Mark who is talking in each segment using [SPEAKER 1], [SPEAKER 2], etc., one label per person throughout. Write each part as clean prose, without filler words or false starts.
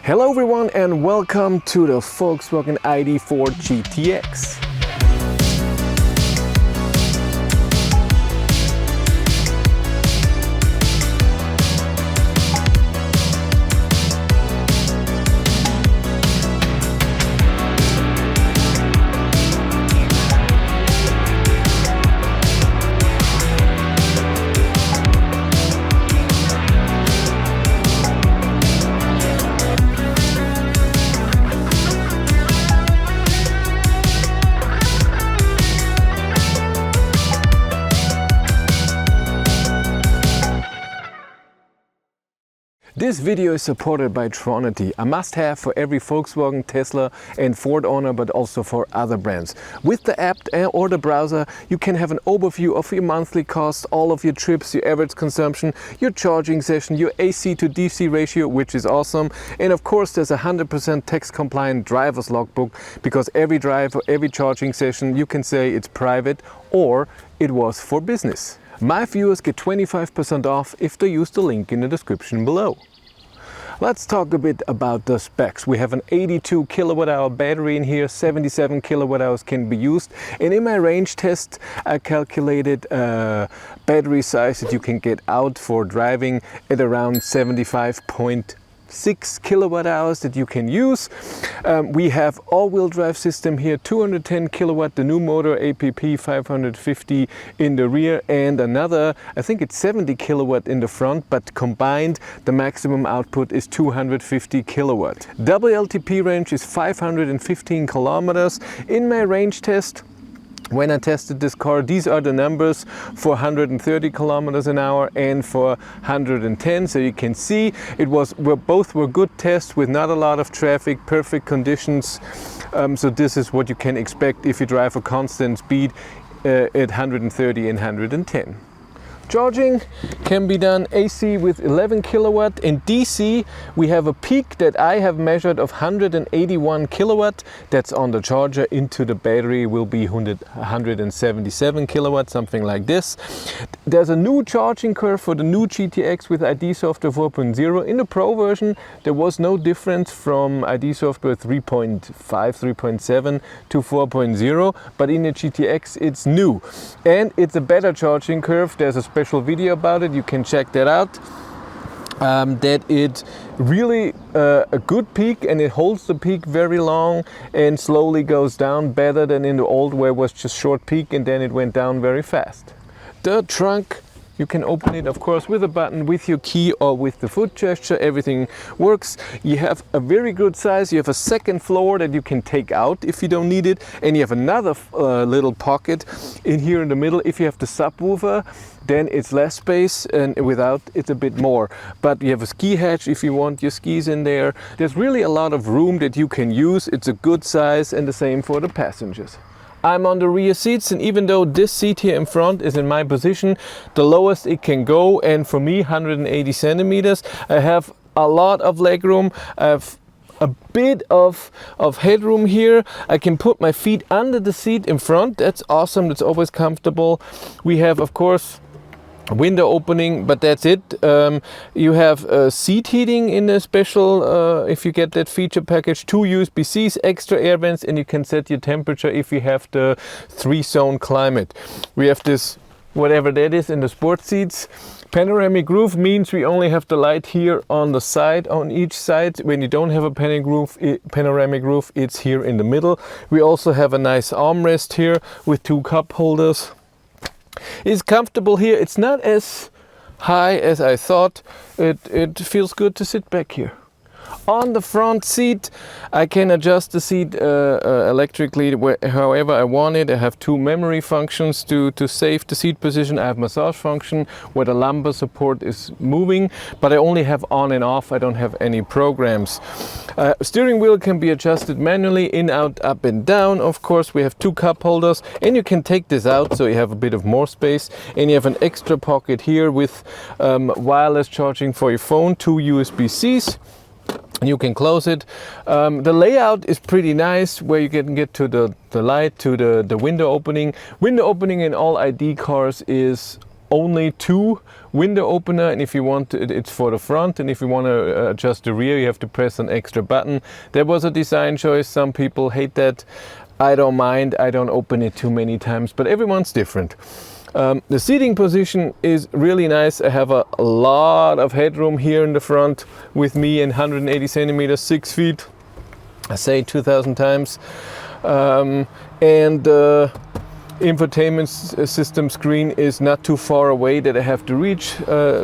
[SPEAKER 1] Hello everyone and welcome to the Volkswagen Id.4 GTX. This video is supported by Tronity, a must-have for every Volkswagen, Tesla and Ford owner, but also for other brands. With the app or the browser, you can have an overview of your monthly costs, all of your trips, your average consumption, your charging session, your AC to DC ratio, which is awesome. And of course, there's a 100% tax-compliant driver's logbook, because every drive or every charging session, you can say it's private or it was for business. My viewers get 25% off if they use the link in the description below. Let's talk a bit about the specs. We have an 82 kilowatt-hour battery in here, 77 kilowatt-hours can be used. And in my range test, I calculated a battery size that you can get out for driving at around 75.6 kilowatt hours that you can use. We have all-wheel drive system here, 210 kilowatt, the new motor APP 550 in the rear, and another, I think it's 70 kilowatt in the front, but combined the maximum output is 250 kilowatt. Double LTP range is 515 kilometers. In my range test, when I tested this car, these are the numbers for 130 kilometers an hour and for 110. So you can see both were good tests with not a lot of traffic, perfect conditions. So this is what you can expect if you drive a constant speed at 130 and 110. Charging can be done AC with 11 kilowatt. In DC, we have a peak that I have measured of 181 kilowatt. That's on the charger. Into the battery will be 177 kilowatt, something like this. There's a new charging curve for the new GTX with ID software 4.0. In the Pro version, there was no difference from ID software 3.5, 3.7 to 4.0, but in the GTX it's new. And it's a better charging curve. There's a special video about it, you can check that out. That it's really a good peak, and it holds the peak very long and slowly goes down, better than in the old where it was just short peak and then it went down very fast. The trunk, you can open it, of course, with a button, with your key or with the foot gesture. Everything works. You have a very good size. You have a second floor that you can take out if you don't need it. And you have another little pocket in here in the middle. If you have the subwoofer, then it's less space, and without it's a bit more. But you have a ski hatch if you want your skis in there. There's really a lot of room that you can use. It's a good size, and the same for the passengers. I'm on the rear seats, and even though this seat here in front is in my position, the lowest it can go, and for me 180 centimeters, I have a lot of leg room. I have a bit of headroom here. I can put my feet under the seat in front. That's awesome. That's always comfortable. We have, of course, window opening, but that's it. You have seat heating in a special, if you get that feature package, 2 USB-Cs, extra air vents, and you can set your temperature if you have the 3-zone climate. We have this, whatever that is, in the sport seats. Panoramic roof means we only have the light here on the side, on each side. When you don't have a panoramic roof, it's here in the middle. We also have a nice armrest here with 2 cup holders. It's comfortable here. It's not as high as I thought. It feels good to sit back here. On the front seat, I can adjust the seat electrically however I want it. I have 2 memory functions to save the seat position. I have massage function where the lumbar support is moving, but I only have on and off. I don't have any programs. Steering wheel can be adjusted manually, in, out, up and down. Of course, we have 2 cup holders, and you can take this out so you have a bit of more space. And you have an extra pocket here with wireless charging for your phone, 2 USB-Cs. You can close it. The layout is pretty nice, where you can get to the light, to the window opening. Window opening in all ID cars is only 2 window opener, and if you want it's for the front, and if you want to adjust the rear, you have to press an extra button. That was a design choice. Some people hate that. I don't mind. I don't open it too many times, but everyone's different. The seating position is really nice. I have a lot of headroom here in the front with me, and 180 centimeters, 6 feet, I say 2,000 times. And the infotainment system screen is not too far away that I have to reach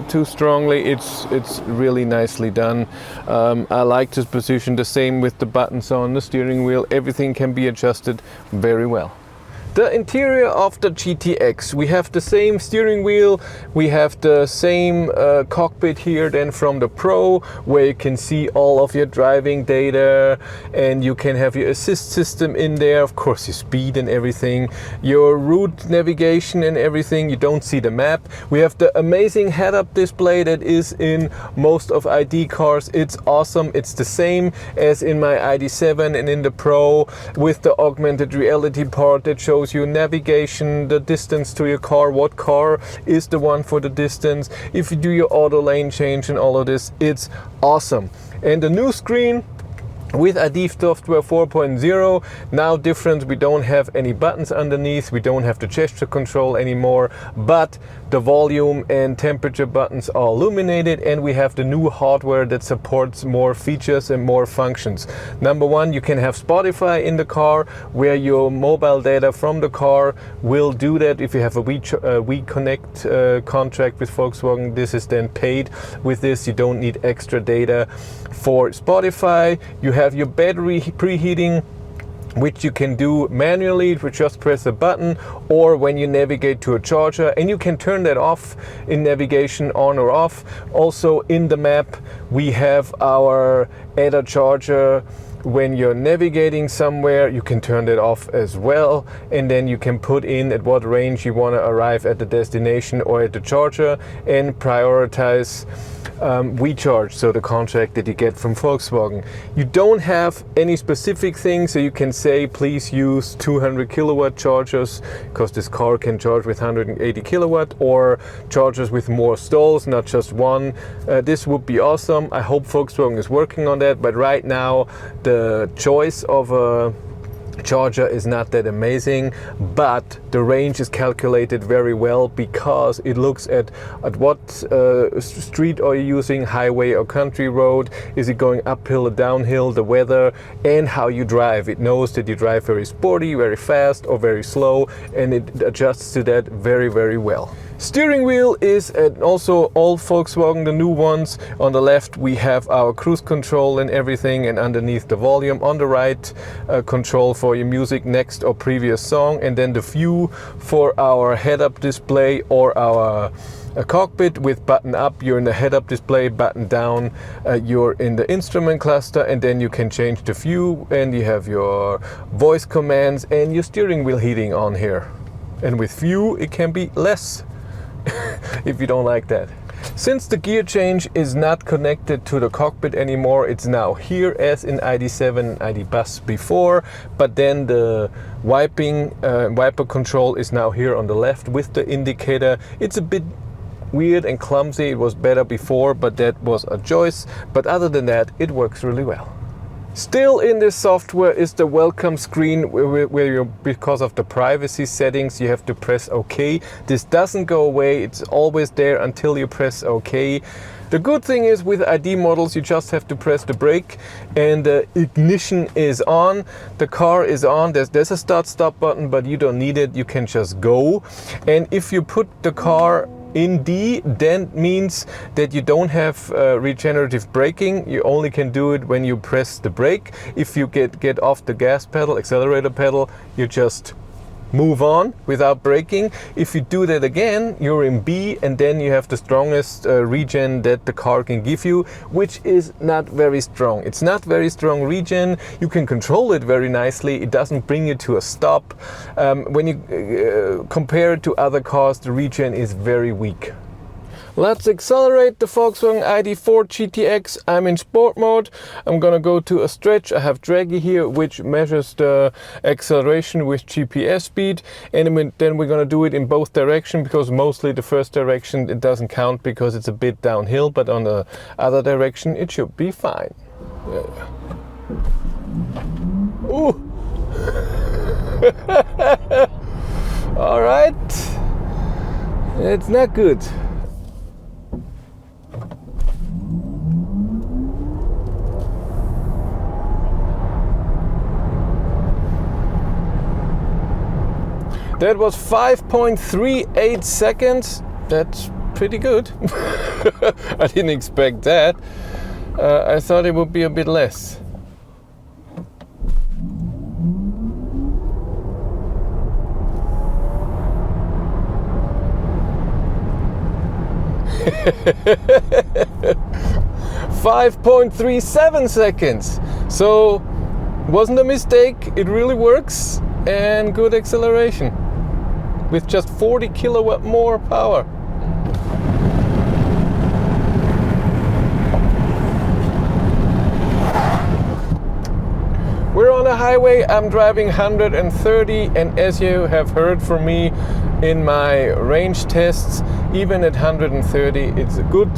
[SPEAKER 1] too strongly. It's really nicely done. I like this position. The same with the buttons on the steering wheel. Everything can be adjusted very well. The interior of the GTX, we have the same steering wheel, we have the same cockpit here then from the Pro, where you can see all of your driving data, and you can have your assist system in there, of course your speed and everything, your route navigation and everything. You don't see the map. We have the amazing head-up display that is in most of ID cars. It's awesome. It's the same as in my ID.7 and in the Pro, with the augmented reality part that shows you navigation, the distance to your car, what car is the one for the distance, if you do your auto lane change and all of this. It's awesome. And the new screen with Id.4 software 4.0, now different. We don't have any buttons underneath, we don't have the gesture control anymore, but the volume and temperature buttons are illuminated, and we have the new hardware that supports more features and more functions. Number one, you can have Spotify in the car, where your mobile data from the car will do that. If you have a WeConnect contract with Volkswagen, this is then paid. With this, you don't need extra data for Spotify. You have your battery preheating, which you can do manually if you just press a button, or when you navigate to a charger, and you can turn that off in navigation, on or off. Also in the map we have our add a charger. When you're navigating somewhere, you can turn that off as well, and then you can put in at what range you want to arrive at the destination or at the charger, and prioritize WeCharge, so the contract that you get from Volkswagen. You don't have any specific things, so you can say please use 200 kilowatt chargers, because this car can charge with 180 kilowatt, or chargers with more stalls, not just one. This would be awesome. I hope Volkswagen is working on that, but right now the choice of a charger is not that amazing, but the range is calculated very well, because it looks at what street are you using, highway or country road, is it going uphill or downhill, the weather, and how you drive. It knows that you drive very sporty, very fast, or very slow, and it adjusts to that very, very well. Steering wheel is also all Volkswagen, the new ones. On the left we have our cruise control and everything, and underneath the volume. On the right, control for your music, next or previous song, and then the view for our head-up display or our cockpit. With button up, you're in the head-up display, button down, you're in the instrument cluster, and then you can change the view, and you have your voice commands and your steering wheel heating on here. And with view it can be less if you don't like that. Since the gear change is not connected to the cockpit anymore, it's now here as in ID.7 and ID Bus before, but then the wiper control is now here on the left with the indicator. It's a bit weird and clumsy. It was better before, but that was a choice. But other than that, it works really well. Still in this software is the welcome screen, where you, because of the privacy settings, you have to press OK. This doesn't go away, it's always there until you press OK. The good thing is with ID models, you just have to press the brake and the ignition is on. The car is on. There's a start-stop button, but you don't need it. You can just go. And if you put the car in D, then means that you don't have regenerative braking. You only can do it when you press the brake. If you get off the gas pedal, accelerator pedal, you just move on without braking. If you do that again, you're in B, and then you have the strongest regen that the car can give you, which is not very strong. It's not very strong regen. You can control it very nicely. It doesn't bring you to a stop. When you compare it to other cars, the regen is very weak. Let's accelerate the Volkswagen Id.4 GTX. I'm in sport mode. I'm gonna go to a stretch. I have Draggy here, which measures the acceleration with GPS speed. And then we're gonna do it in both directions, because mostly the first direction it doesn't count because it's a bit downhill, but on the other direction it should be fine. Yeah. Ooh. All right. It's not good. That was 5.38 seconds. That's pretty good. I didn't expect that. I thought it would be a bit less. $5.37 seconds. So wasn't a mistake. It really works, and good acceleration with just 40 kilowatt more power. We're on a highway. I'm driving 130, and as you have heard from me in my range tests, even at 130 it's a good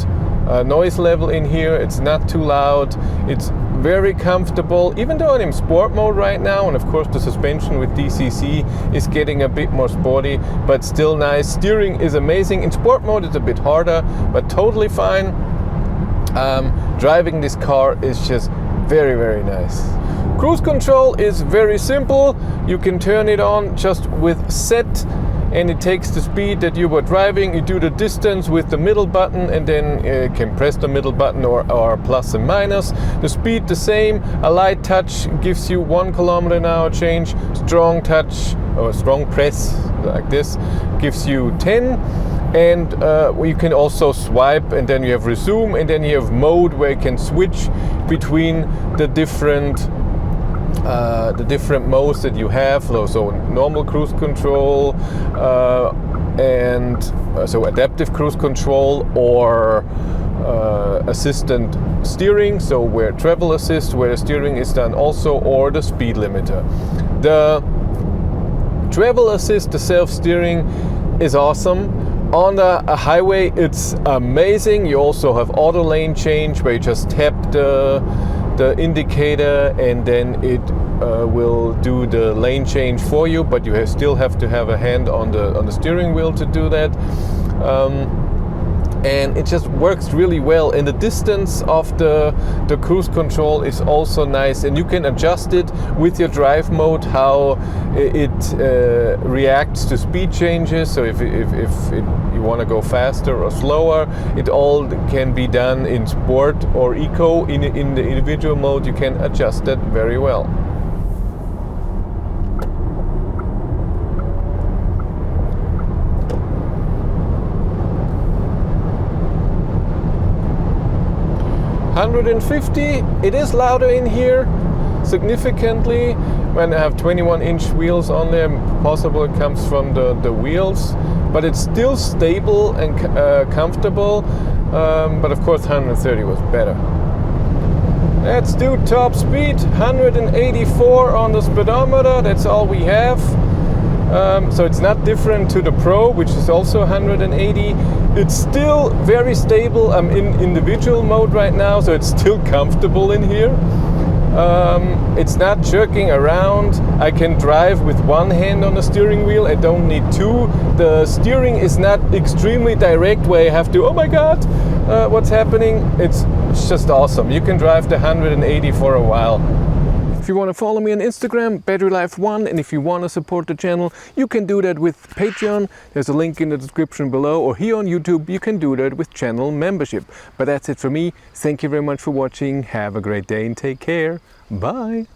[SPEAKER 1] noise level in here. It's not too loud. It's very comfortable, even though I'm in sport mode right now, and of course the suspension with DCC is getting a bit more sporty, but still nice. Steering is amazing. In sport mode it's a bit harder, but totally fine. Driving this car is just very, very nice. Cruise control is very simple. You can turn it on just with set, and it takes the speed that you were driving. You do the distance with the middle button, and then you can press the middle button or plus and minus. The speed the same. A light touch gives you 1 km/h change. Strong touch or strong press like this gives you 10. And you can also swipe, and then you have resume, and then you have mode where you can switch between the different modes that you have. So normal cruise control, and so adaptive cruise control, or assistant steering, so where travel assist, where the steering is done also, or the speed limiter. The travel assist, the self-steering, is awesome. On a highway it's amazing. You also have auto lane change, where you just tap the indicator, and then it will do the lane change for you, but you still have to have a hand on the steering wheel to do that. And it just works really well, and the distance of the cruise control is also nice, and you can adjust it with your drive mode how it reacts to speed changes. So if you want to go faster or slower, it all can be done in sport or eco. In the individual mode you can adjust that very well. $150, it is louder in here significantly. When I have 21-inch wheels on there, possible it comes from the wheels, but it's still stable and comfortable. But of course 130 was better. Let's do top speed. 184 on the speedometer, that's all we have. So it's not different to the Pro, which is also 180. It's still very stable. I'm in individual mode right now, so it's still comfortable in here. It's not jerking around. I can drive with one hand on the steering wheel. I don't need two. The steering is not extremely direct where I have to, oh my God, what's happening? It's just awesome. You can drive the 180 for a while. If you want to follow me on Instagram, BatteryLife1, and if you want to support the channel, you can do that with Patreon. There's a link in the description below, or here on YouTube, you can do that with channel membership. But that's it for me. Thank you very much for watching. Have a great day and take care. Bye.